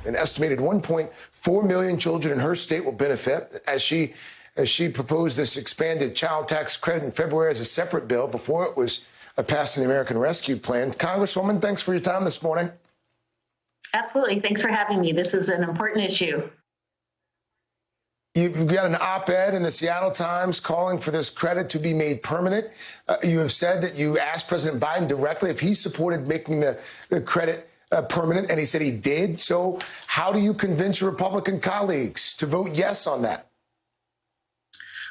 An estimated 1.4 million children in her state will benefit as she proposed this expanded child tax credit in February as a separate bill before it was passed in the American Rescue Plan. Congresswoman, thanks for your time this morning. Absolutely. Thanks for having me. This is an important issue. You've got an op-ed in the Seattle Times calling for this credit to be made permanent. You have said that you asked President Biden directly if he supported making the credit permanent, and he said he did. So how do you convince your Republican colleagues to vote yes on that?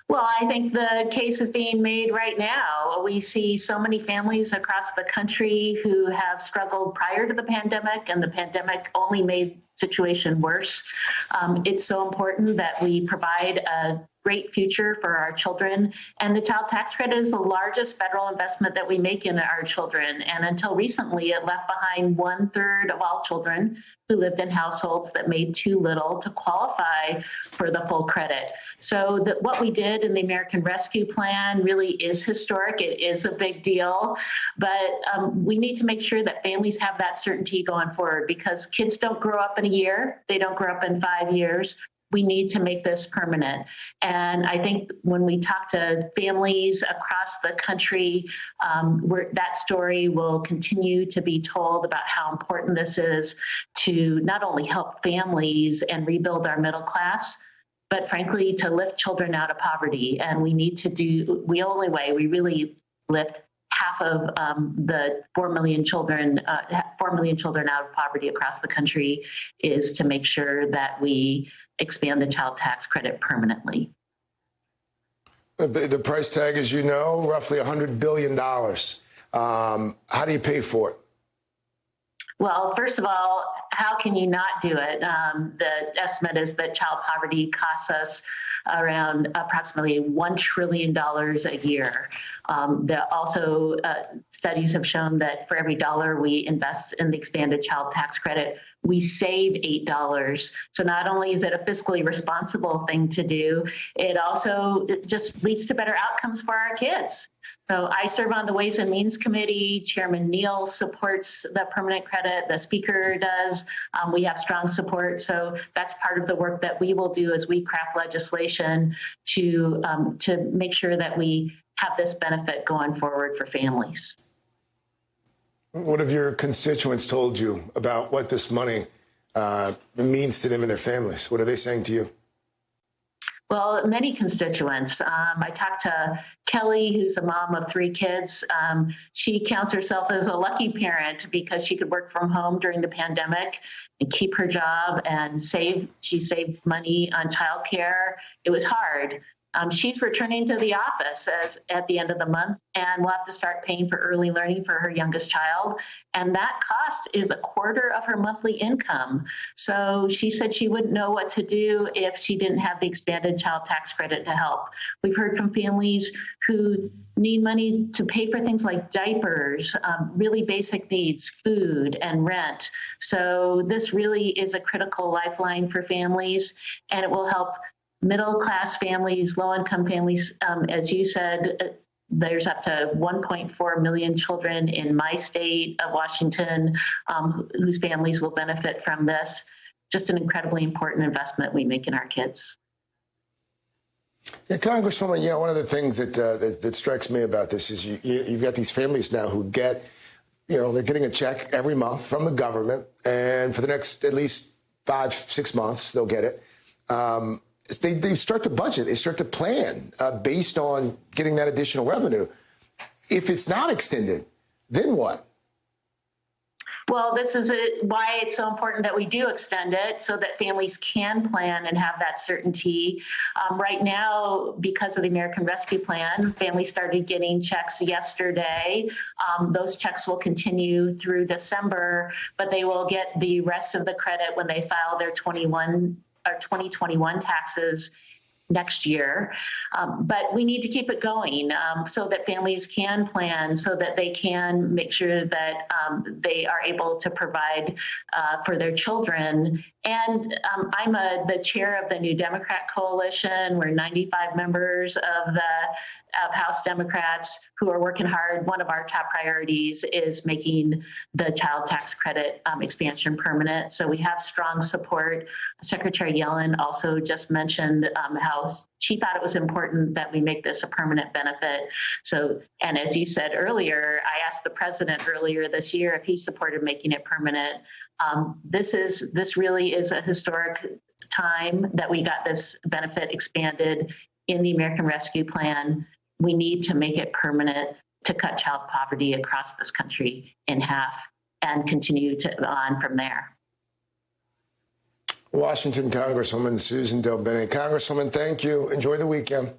Well, I think the case is being made right now. We see so many families across the country who have struggled prior to the pandemic, and the pandemic only made the situation worse. It's so important that we provide a great future for our children. And the child tax credit is the largest federal investment that we make in our children. And until recently, it left behind 1/3 of all children who lived in households that made too little to qualify for the full credit. So what we did in the American Rescue Plan really is historic. It is a big deal, but we need to make sure that families have that certainty going forward, because kids don't grow up in a year. They don't grow up in 5 years. We need to make this permanent. And I think when we talk to families across the country, that story will continue to be told about how important this is to not only help families and rebuild our middle class, but frankly, to lift children out of poverty. And we need to the only way we really lift half of the 4 million children out of poverty across the country is to make sure that we expand the child tax credit permanently. The price tag, as you know, roughly $100 billion. How do you pay for it? Well, first of all, how can you not do it? The estimate is that child poverty costs us around approximately $1 trillion a year. Also, studies have shown that for every dollar we invest in the expanded child tax credit, we save $8. So not only is it a fiscally responsible thing to do, it just leads to better outcomes for our kids. So I serve on the Ways and Means Committee. Chairman Neal supports the permanent credit. The Speaker does. We have strong support. So that's part of the work that we will do as we craft legislation to make sure that we have this benefit going forward for families. What have your constituents told you about what this money means to them and their families? What are they saying to you? Well, many constituents. I talked to Kelly, who's a mom of 3 kids. She counts herself as a lucky parent because she could work from home during the pandemic and keep her job and she saved money on childcare. It was hard. She's returning to the office at the end of the month, and we'll have to start paying for early learning for her youngest child. And that cost is 1/4 of her monthly income. So she said she wouldn't know what to do if she didn't have the expanded child tax credit to help. We've heard from families who need money to pay for things like diapers, really basic needs, food and rent. So this really is a critical lifeline for families, and it will help middle-class families, low-income families. As you said, there's up to 1.4 million children in my state of Washington whose families will benefit from this. Just an incredibly important investment we make in our kids. Yeah, Congresswoman, one of the things that strikes me about this is you've got these families now who get, they're getting a check every month from the government, and for the next at least 5-6 months, they'll get it. They start to budget, they start to plan based on getting that additional revenue. If it's not extended, then what? Well, this is why it's so important that we do extend it so that families can plan and have that certainty. Right now, because of the American Rescue Plan, families started getting checks yesterday. Those checks will continue through December, but they will get the rest of the credit when they file their 2021 taxes next year. But we need to keep it going so that families can plan, so that they can make sure that they are able to provide for their children. And I'm the chair of the New Democrat Coalition. We're 95 members of the of House Democrats who are working hard. One of our top priorities is making the child tax credit expansion permanent. So we have strong support. Secretary Yellen also just mentioned how she thought it was important that we make this a permanent benefit. So, and as you said earlier, I asked the president earlier this year if he supported making it permanent. This really is a historic time that we got this benefit expanded in the American Rescue Plan. We need to make it permanent to cut child poverty across this country in half and continue on from there. Washington Congresswoman Susan DelBene. Congresswoman, thank you. Enjoy the weekend.